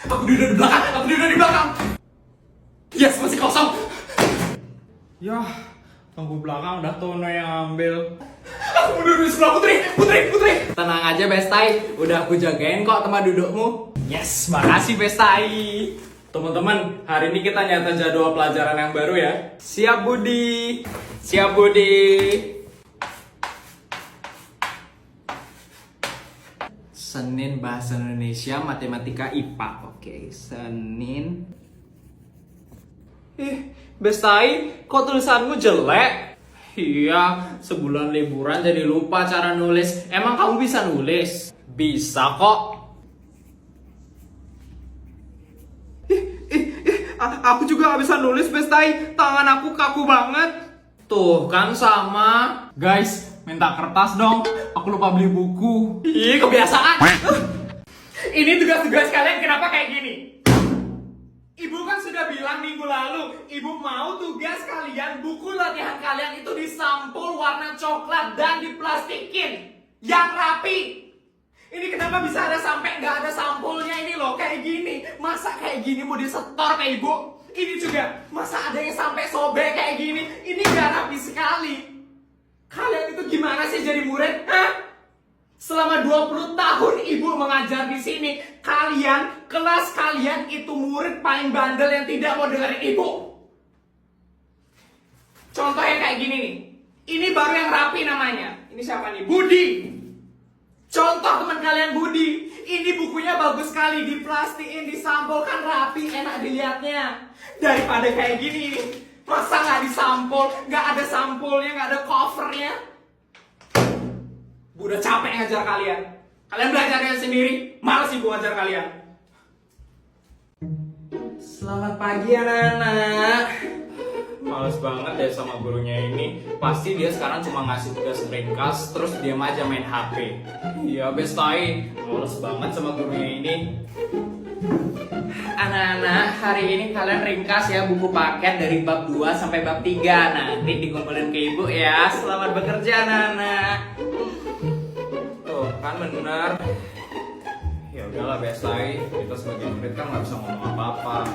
Aku duduk di belakang. Yes, masih kosong. Yah, tunggu belakang udah Tono yang ambil. Aku duduk di sebelah Putri. Tenang aja Bestai, udah aku jagain kok tempat dudukmu. Yes, makasih Bestai. Teman-teman, hari ini kita nyata jadwal pelajaran yang baru ya. Siap Budi. Senin Bahasa Indonesia, Matematika IPA. Oke, Senin. Bestai, kok tulisanmu jelek? Iya, sebulan liburan jadi lupa cara nulis. Emang kamu bisa nulis? Bisa kok. Aku juga gak bisa nulis Bestai. Tangan aku kaku banget. Tuh, kan sama. Guys, minta kertas dong. Aku lupa beli buku. Ih, kebiasaan. Ini tugas-tugas kalian kenapa kayak gini? Ibu kan sudah bilang minggu lalu, ibu mau tugas kalian, buku latihan kalian itu disampul warna coklat dan diplastikin yang rapi. Ini kenapa bisa ada sampai nggak ada sampulnya ini loh, kayak gini. Masa kayak gini mau disetor ke ibu? Ini juga, masa ada yang sampai sobek kayak gini? Ini nggak rapi sekali. Kalian itu gimana sih jadi murid? Hah? Selama 20 tahun ibu mengajar di sini, kelas kalian itu murid paling bandel yang tidak mau dengerin ibu. Contohnya kayak gini nih. Ini baru yang rapi namanya. Ini siapa nih? Budi. Contoh teman kalian Budi. Ini bukunya bagus sekali, diplastiin, disampul, kan rapi, enak dilihatnya. Daripada kayak gini nih. Masa nggak disampul, nggak ada sampulnya, nggak ada covernya. Bu udah capek ngajar kalian. Kalian belajarnya sendiri. Males ibu ngajar kalian. Selamat pagi anak-anak. Males banget deh sama gurunya ini. Pasti dia sekarang cuma ngasih tugas ringkas, terus diam aja main HP. Iya Bestai, males banget sama gurunya ini. Anak-anak, hari ini kalian ringkas ya buku paket dari bab 2 sampai bab 3. Nanti dikumpulin ke ibu ya. Selamat bekerja anak-anak. Tuh kan bener. Ya udahlah Bestai, kita sebagai murid kan nggak bisa ngomong apa-apa.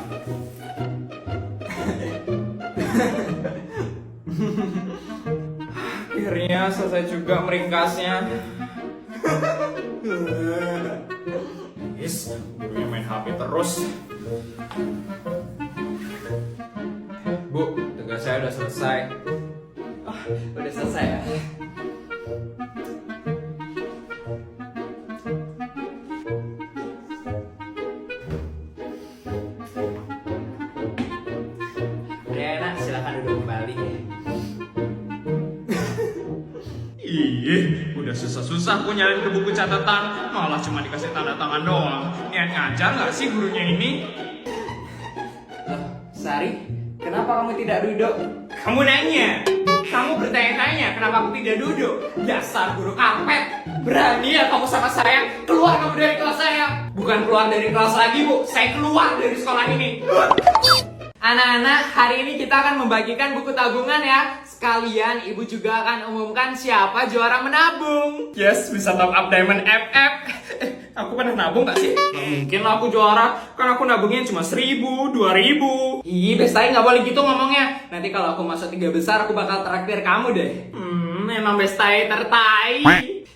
Akhirnya selesai juga meringkasnya. Yes, gurunya main HP terus. Bu, tugas saya udah selesai. Udah selesai ya? Udah enak, silakan duduk kembali. Ih, udah susah-susah aku nyariin ke buku catatan, malah cuma dikasih tanda tangan doang. Niat ngajar nggak sih gurunya ini? Loh, Sari, kenapa kamu tidak duduk? Kamu nanya. Kamu bertanya-tanya kenapa aku tidak duduk? Dasar guru kampret. Berani ya kamu sama saya? Keluar kamu dari kelas saya. Bukan keluar dari kelas lagi, Bu. Saya keluar dari sekolah ini. Anak-anak, hari ini kita akan membagikan buku tabungan ya. Sekalian ibu juga akan umumkan siapa juara menabung. Yes, bisa top up diamond FF. Aku pernah nabung gak sih? Gak mungkin lah aku juara. Kan aku nabungnya cuma 1.000, 2.000. Ih, Bestai nggak boleh gitu ngomongnya. Nanti kalau aku masuk 3 besar, aku bakal traktir kamu deh. Memang Bestai tertai.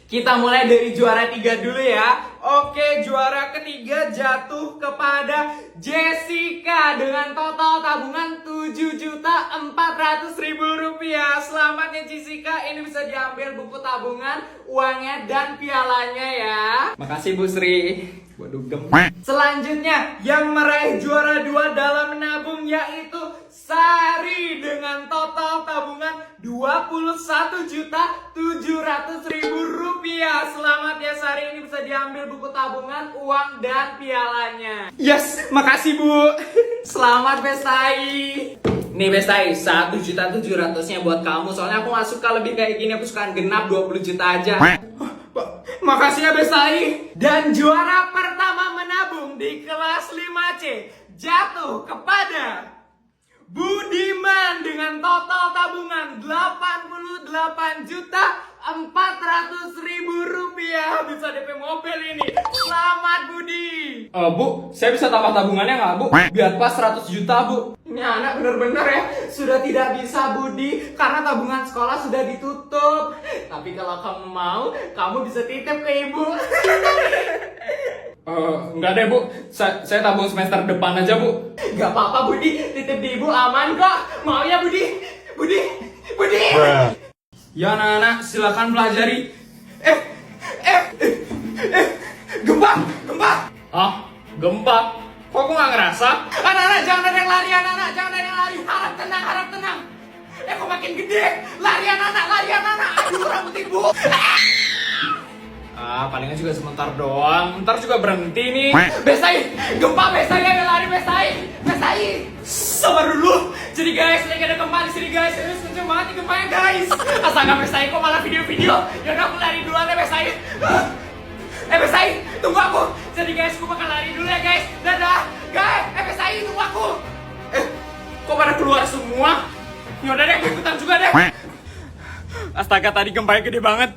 Kita mulai dari juara 3 dulu ya. Oke, juara ketiga jatuh kepada Jessica dengan total tabungan Rp7.400.000. Selamat ya Jessica, ini bisa diambil buku tabungan, uangnya dan pialanya ya. Makasih Bu Sri. Gua dugem. Selanjutnya yang meraih juara 2 dalam menabung yaitu Sari dengan total tabungan Rp21.700.000. Selamat ya Sari, ini bisa diambil buku tabungan, uang dan pialanya. Yes, makasih Bu. Selamat Bestai. Nih Bestai, 1.700.000-nya buat kamu. Soalnya aku gak suka lebih kayak gini, aku suka genap 20 juta aja. Makasih ya Bestai. Dan juara pertama menabung di kelas 5C jatuh kepada Budiman dengan total tabungan Rp88.400.000. 400.000 rupiah bisa DP mobil ini. Selamat Budi. Bu, saya bisa tambah tabungannya nggak, Bu? Biar pas 100 juta, Bu. Ini anak bener-bener ya sudah tidak bisa Budi karena tabungan sekolah sudah ditutup. Tapi kalau kamu mau, kamu bisa titip ke ibu. Enggak deh, Bu. Saya tabung semester depan aja, Bu. Gak apa-apa Budi, titip di ibu aman kok. Mau ya Budi? Budi? Ya anak-anak, silakan pelajari. Gempa! Ah, gempa? Kok aku nggak ngerasa? Anak-anak jangan ada yang lari, anak-anak jangan ada yang lari. Harap tenang. Kok makin gede? Lari anak-anak. Aduh rambut ibu. Palingan juga sebentar doang. Ntar juga berhenti nih. Besai, gempa Besai ada lari Besai. Sabar dulu. Jadi guys, lagi ada gempa di sini guys. Serius kenceng banget nih gempanya guys. Astaga Besai kok malah video-video. Yaudah aku lari duluan ya Besai. Besai, tunggu aku. Jadi guys, aku bakal lari dulu ya guys. Dadah. Guys, Besai tunggu aku. Kok pada keluar semua? Yaudah deh, aku ikutan juga deh. Astaga, tadi gempanya gede banget.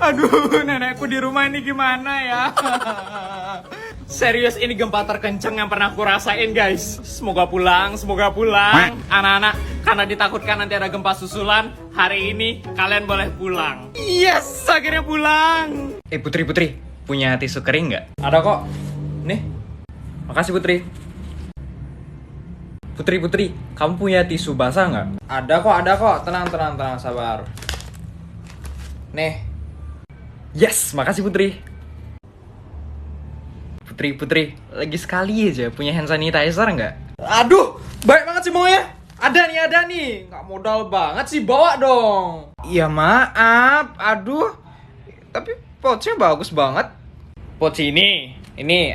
Aduh, nenekku di rumah ini gimana ya? Serius, ini gempa terkencang yang pernah aku rasain, guys. Semoga pulang. Anak-anak, karena ditakutkan nanti ada gempa susulan, hari ini kalian boleh pulang. Yes, akhirnya pulang. Putri, punya tisu kering nggak? Ada kok. Nih, makasih Putri. Putri, kamu punya tisu basah nggak? Ada kok. Tenang, sabar. Nih. Yes, makasih Putri. Putri, lagi sekali aja punya hand sanitizer nggak? Aduh, baik banget sih maunya. Ada nih. Nggak modal banget sih, bawa dong. Iya maaf, aduh. Tapi pouchnya bagus banget. Pouch ini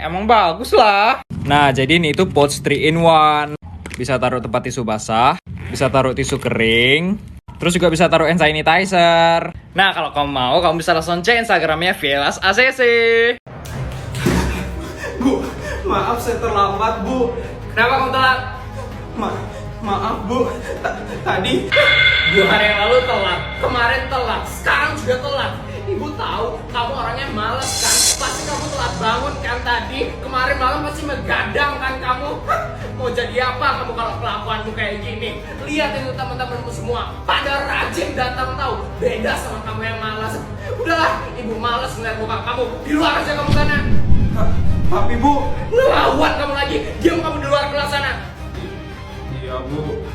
emang bagus lah. Nah, jadi ini itu pouch 3 in 1. Bisa taruh tempat tisu basah, bisa taruh tisu kering, terus juga bisa taruh hand sanitizer. Nah, kalau kamu mau, kamu bisa langsung cek Instagramnya Velas ACC. Bu, maaf saya terlambat Bu. Kenapa kamu telat? Maaf Bu, tadi 2 hari yang lalu telat, kemarin telat, sekarang juga telat. Ibu tahu kamu orangnya malas kan? Pasti kamu telat bangun kan tadi. Kemarin malam pasti begadang kan kamu. Mau jadi apa kamu kalau kelakuanmu kayak gini? Lihat itu teman-temanmu semua pada rajin datang tahu. Beda sama kamu yang malas. Udahlah, ibu malas ngeliat muka kamu. Di luar aja kamu sana. Tapi Bu, ngelawan kamu lagi. Diam kamu di luar kelas sana. Iya Bu.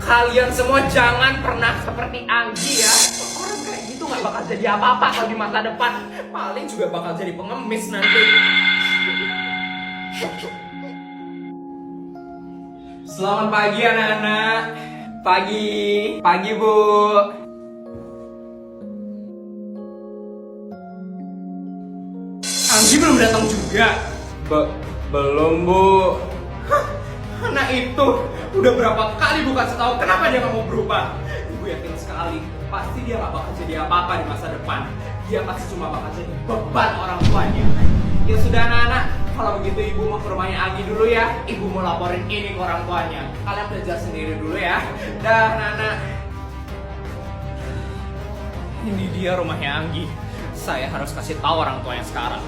Kalian semua jangan pernah seperti Anggi ya. Orang kayak gitu gak bakal jadi apa-apa kalau di masa depan. Paling juga bakal jadi pengemis nanti. Selamat pagi anak-anak. Pagi Bu. Anggi belum datang juga. Belum Bu. Anak itu udah berapa kali Bu kasih tahu kenapa dia nggak mau berubah. Ibu yakin sekali pasti dia nggak bakal jadi apa-apa di masa depan. Dia pasti cuma bakal jadi beban orang tuanya. Ya sudah anak-anak, kalau begitu ibu mau ke rumahnya Anggi dulu ya. Ibu mau laporin ini ke orang tuanya. Kalian belajar sendiri dulu ya. Dah anak-anak. Ini dia rumahnya Anggi. Saya harus kasih tahu orang tuanya sekarang.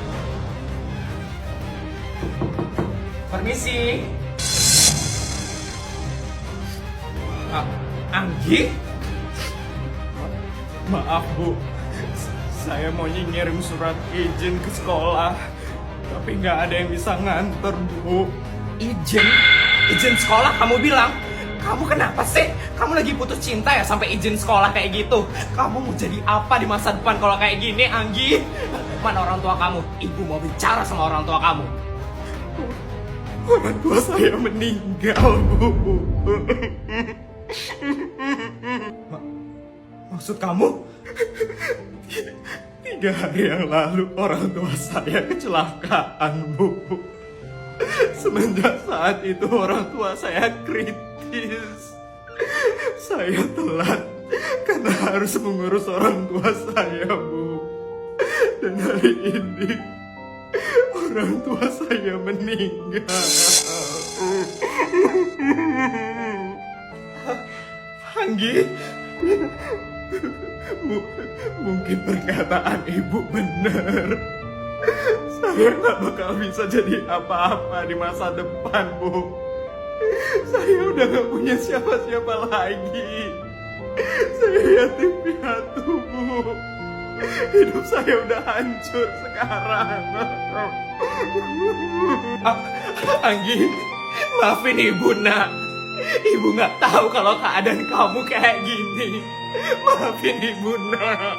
Permisi. Anggi? Maaf Bu, saya mau ngirim surat izin ke sekolah, tapi nggak ada yang bisa nganter Bu. Izin sekolah kamu bilang? Kamu kenapa sih? Kamu lagi putus cinta ya sampai izin sekolah kayak gitu? Kamu mau jadi apa di masa depan kalau kayak gini, Anggi? Mana orang tua kamu? Ibu mau bicara sama orang tua kamu. Orang tua saya meninggal Bu. Maksud kamu? 3 hari yang lalu orang tua saya kecelakaan Bu. Semenjak saat itu orang tua saya kritis. Saya telat karena harus mengurus orang tua saya Bu. Dan hari ini orang tua saya meninggal. Anggi, mungkin perkataan ibu benar. Saya nggak bakal bisa jadi apa-apa di masa depan, Bu. Saya udah nggak punya siapa-siapa lagi. Saya yatim piatu, Bu. Hidup saya udah hancur sekarang. Anggi, maafin ibu, nak. Ibu nggak tahu kalau keadaan kamu kayak gini. Maafin ibu, nak.